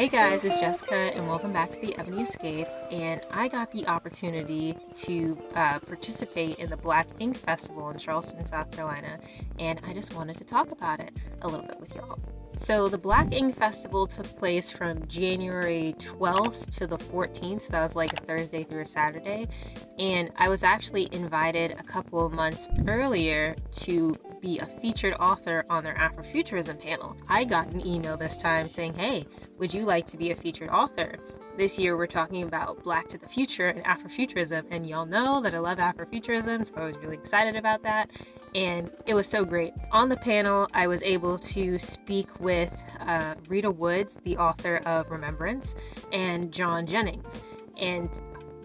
Hey guys, it's Jessica, and welcome back to the Ebony Escape. And I got the opportunity to participate in the Black Ink Festival in Charleston, South Carolina, and I just wanted to talk about it a little bit with y'all. So the Black Ink Festival took place from January 12th to the 14th, so that was like a Thursday through a Saturday, and I was actually invited a couple of months earlier to be a featured author on their Afrofuturism panel. I got an email this time saying, hey, would you like to be a featured author? This year we're talking about Black to the Future and Afrofuturism, and y'all know that I love Afrofuturism, so I was really excited about that, and it was so great. On the panel, I was able to speak with Rita Woods, the author of Remembrance, and John Jennings, and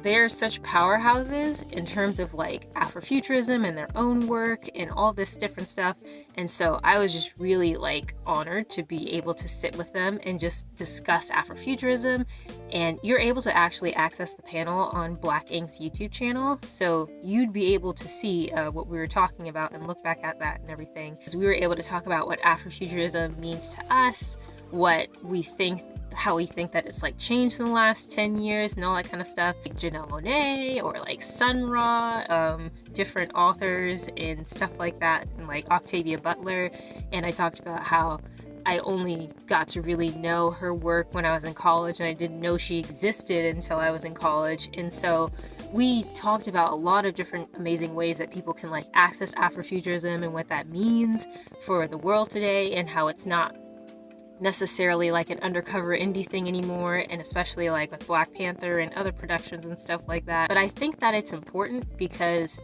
they're such powerhouses in terms of like Afrofuturism and their own work and all this different stuff. And so I was just really like honored to be able to sit with them and just discuss Afrofuturism. And you're able to actually access the panel on Black Ink's YouTube channel. So you'd be able to see what we were talking about and look back at that and everything. Because we were able to talk about what Afrofuturism means to us, what we think, how we think that it's like changed in the last 10 years and all that kind of stuff, like Janelle Monáe or like Sun Ra, different authors and stuff like that, and like Octavia Butler. And I talked about how I only got to really know her work when I was in college, and I didn't know she existed until I was in college. And so we talked about a lot of different amazing ways that people can like access Afrofuturism and what that means for the world today, and how it's not necessarily like an undercover indie thing anymore, and especially like with Black Panther and other productions and stuff like that. But I think that it's important because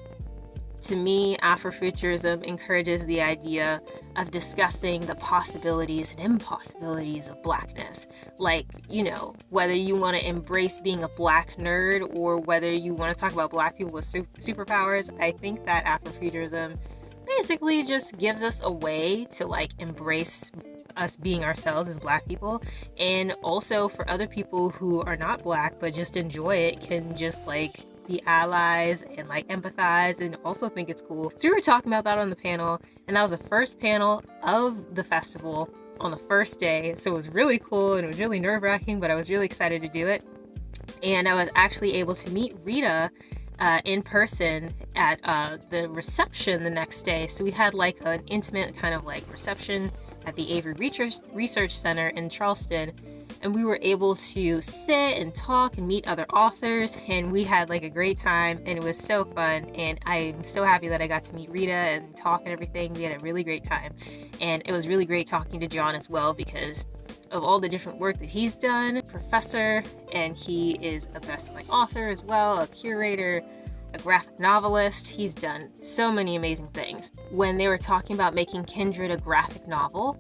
to me, Afrofuturism encourages the idea of discussing the possibilities and impossibilities of Blackness. Like, you know, whether you want to embrace being a Black nerd or whether you want to talk about Black people with superpowers, I think that Afrofuturism basically just gives us a way to like embrace us being ourselves as Black people, and also for other people who are not Black but just enjoy it can just like be allies and like empathize and also think it's cool. So we were talking about that on the panel, and that was the first panel of the festival on the first day, so it was really cool and it was really nerve-wracking, but I was really excited to do it. And I was actually able to meet Rita in person at the reception the next day. So we had like an intimate kind of like reception at the Avery Research Center in Charleston, and we were able to sit and talk and meet other authors, and we had like a great time, and it was so fun. And I'm so happy that I got to meet Rita and talk and everything. We had a really great time, and it was really great talking to John as well because of all the different work that he's done. Professor, and he is a best-selling author as well, a curator, a graphic novelist. He's done so many amazing things. When they were talking about making Kindred a graphic novel,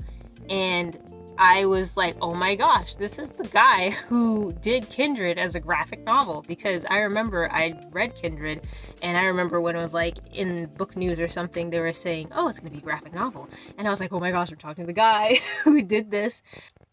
and I was like, oh my gosh, this is the guy who did Kindred as a graphic novel, because I remember I read Kindred, and I remember when it was like in book news or something, they were saying, oh, it's gonna be a graphic novel, and I was like, oh my gosh, I'm talking to the guy who did this.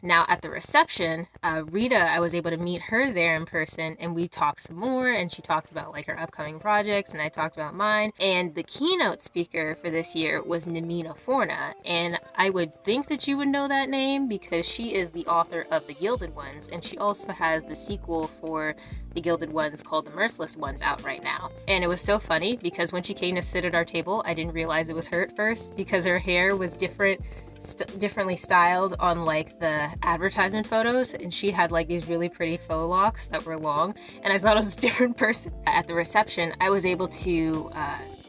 Now at the reception, Rita, I was able to meet her there in person, and we talked some more, and she talked about like her upcoming projects, and I talked about mine. And the keynote speaker for this year was Namina Forna, and I would think that you would know that name because she is the author of The Gilded Ones, and she also has the sequel for The Gilded Ones called The Merciless Ones out right now. And it was so funny because when she came to sit at our table, I didn't realize it was her at first because her hair was differently styled on like the advertisement photos, and she had like these really pretty faux locks that were long, and I thought it was a different person. At the reception, I was able to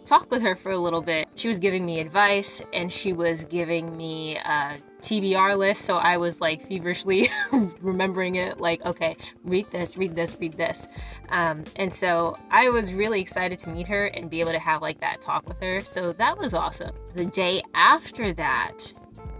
talk with her for a little bit. She was giving me advice, and she was giving me a TBR list, so I was like feverishly remembering it, like, okay, read this. And so I was really excited to meet her and be able to have like that talk with her, so that was awesome. The day after that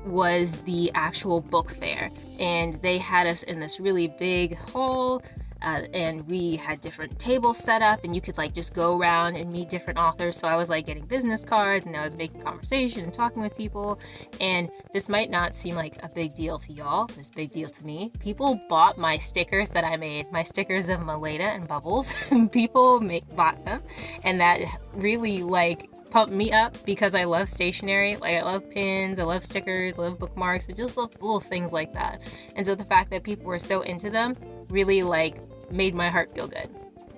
was the actual book fair, and they had us in this really big hall, and we had different tables set up, and you could like just go around and meet different authors. So I was like getting business cards, and I was making conversation and talking with people. And this might not seem like a big deal to y'all, but it's a big deal to me. People bought my stickers that I made, my stickers of Maleda and Bubbles, and people bought them, and that really like pump me up because I love stationery. Like, I love pins, I love stickers, I love bookmarks. I just love little things like that. And so the fact that people were so into them really like made my heart feel good.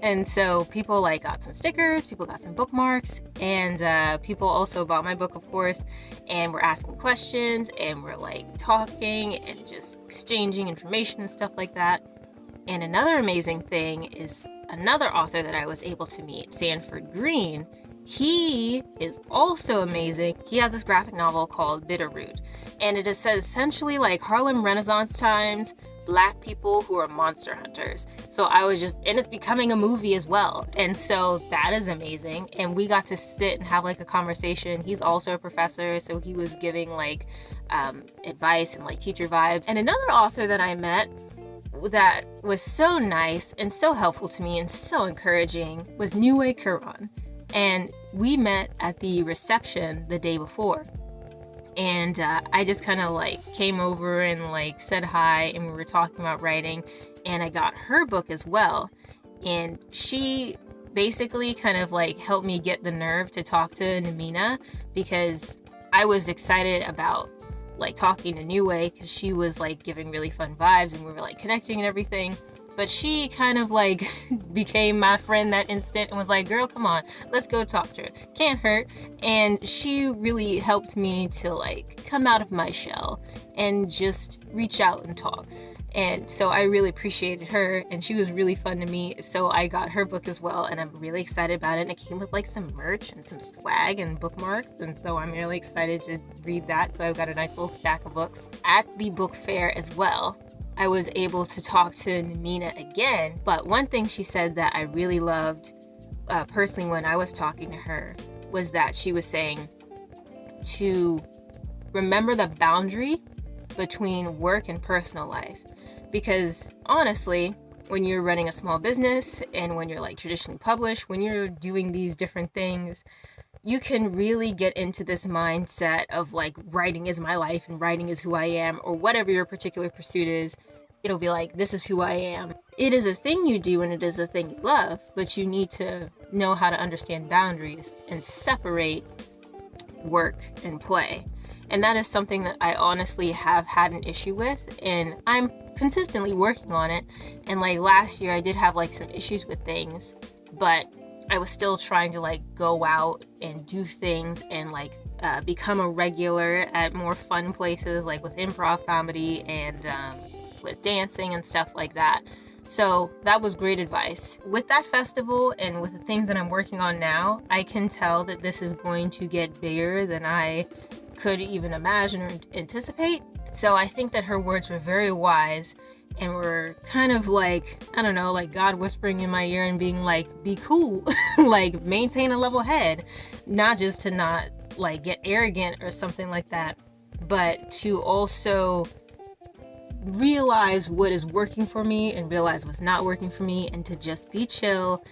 And so people like got some stickers, people got some bookmarks, and people also bought my book, of course, and were asking questions, and we're like talking and just exchanging information and stuff like that. And another amazing thing is another author that I was able to meet, Sanford Green. He is also amazing. He has this graphic novel called Bitterroot, and it is essentially like Harlem Renaissance times, Black people who are monster hunters. So and it's becoming a movie as well. And so that is amazing. And we got to sit and have like a conversation. He's also a professor, so he was giving like advice and like teacher vibes. And another author that I met that was so nice and so helpful to me and so encouraging was Niue Kuron. And we met at the reception the day before. And I just kind of like came over and like said hi, and we were talking about writing, and I got her book as well. And she basically kind of like helped me get the nerve to talk to Namina, because I was excited about like talking to Niue because she was like giving really fun vibes and we were like connecting and everything. But she kind of like became my friend that instant and was like, girl, come on, let's go talk to her. Can't hurt. And she really helped me to like come out of my shell and just reach out and talk. And so I really appreciated her, and she was really fun to me. So I got her book as well, and I'm really excited about it. And it came with like some merch and some swag and bookmarks. And so I'm really excited to read that. So I've got a nice little stack of books. At the book fair as well, I was able to talk to Namina again, but one thing she said that I really loved personally when I was talking to her was that she was saying to remember the boundary between work and personal life. Because honestly, when you're running a small business and when you're like traditionally published, when you're doing these different things, you can really get into this mindset of like, writing is my life and writing is who I am, or whatever your particular pursuit is. It'll be like, this is who I am. It is a thing you do and it is a thing you love, but you need to know how to understand boundaries and separate work and play. And that is something that I honestly have had an issue with, and I'm consistently working on it. And like last year I did have like some issues with things, but I was still trying to like go out and do things and like become a regular at more fun places, like with improv comedy and with dancing and stuff like that. So that was great advice. With that festival and with the things that I'm working on now, I can tell that this is going to get bigger than I could even imagine or anticipate. So I think that her words were very wise and were kind of like, I don't know, like God whispering in my ear and being like, be cool, like maintain a level head, not just to not like get arrogant or something like that, but to also realize what is working for me and realize what's not working for me, and to just be chill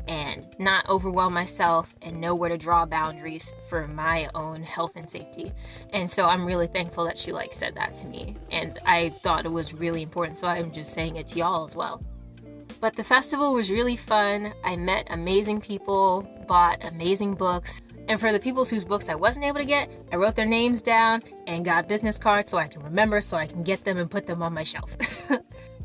and not overwhelm myself and know where to draw boundaries for my own health and safety. And so I'm really thankful that she like said that to me, and I thought it was really important, so I'm just saying it to y'all as well. But the festival was really fun. I met amazing people, bought amazing books, and for the people whose books I wasn't able to get, I wrote their names down and got business cards so I can remember, so I can get them and put them on my shelf.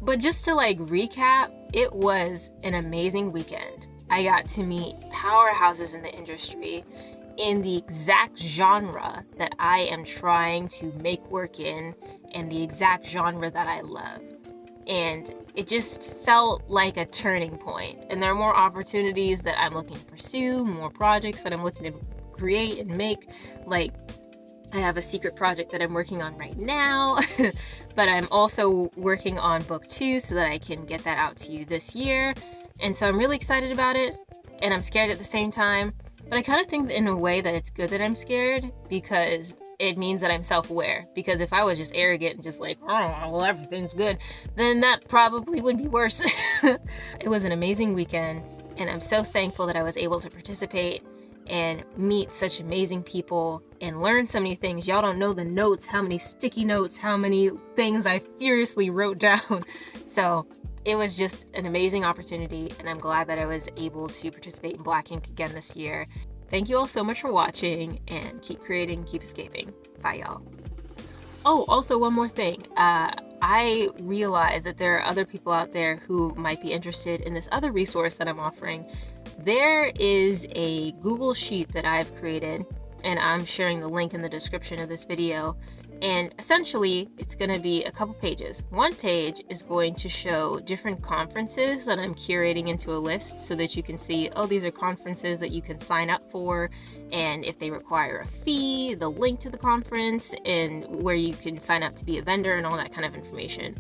But just to like recap, it was an amazing weekend. I got to meet powerhouses in the industry in the exact genre that I am trying to make work in, and the exact genre that I love. And it just felt like a turning point. And there are more opportunities that I'm looking to pursue, more projects that I'm looking to create and make. Like, I have a secret project that I'm working on right now, but I'm also working on book 2 so that I can get that out to you this year. And so I'm really excited about it, and I'm scared at the same time. But I kind of think in a way that it's good that I'm scared, because it means that I'm self-aware. Because if I was just arrogant and just like, oh, well, everything's good, then that probably would be worse. It was an amazing weekend, and I'm so thankful that I was able to participate and meet such amazing people and learn so many things. Y'all don't know the notes, how many sticky notes, how many things I furiously wrote down. So it was just an amazing opportunity, and I'm glad that I was able to participate in Black Ink again this year. thank you all so much for watching, and keep creating, keep escaping. Bye, y'all. Oh, also one more thing. I realize that there are other people out there who might be interested in this other resource that I'm offering. There is a Google Sheet that I've created, and I'm sharing the link in the description of this video. And essentially, it's going to be a couple pages. One page is going to show different conferences that I'm curating into a list so that you can see, oh, these are conferences that you can sign up for, and if they require a fee, the link to the conference, and where you can sign up to be a vendor and all that kind of information.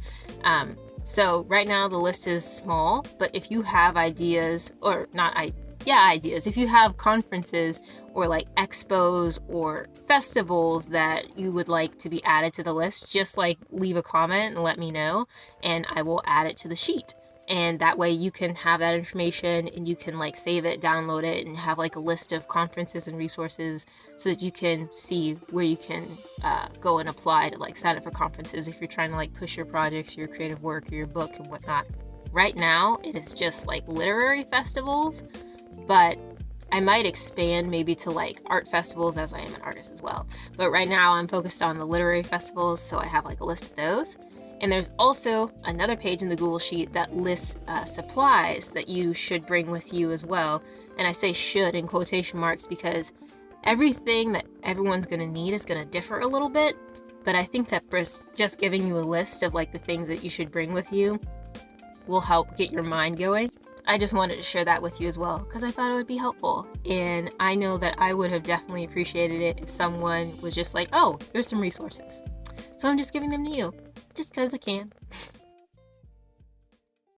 So right now the list is small, but if you have ideas, or not ideas, if you have conferences or like expos or festivals that you would like to be added to the list, just like leave a comment and let me know, and I will add it to the sheet. And that way you can have that information and you can like save it, download it, and have like a list of conferences and resources so that you can see where you can go and apply to like sign up for conferences if you're trying to like push your projects, your creative work, or your book and whatnot. Right now it is just like literary festivals, but I might expand maybe to like art festivals, as I am an artist as well. But right now I'm focused on the literary festivals, so I have like a list of those. And there's also another page in the Google Sheet that lists supplies that you should bring with you as well. And I say should in quotation marks because everything that everyone's going to need is going to differ a little bit. But I think that just giving you a list of like the things that you should bring with you will help get your mind going. I just wanted to share that with you as well because I thought it would be helpful. And I know that I would have definitely appreciated it if someone was just like, oh, here's some resources. So I'm just giving them to you just because I can.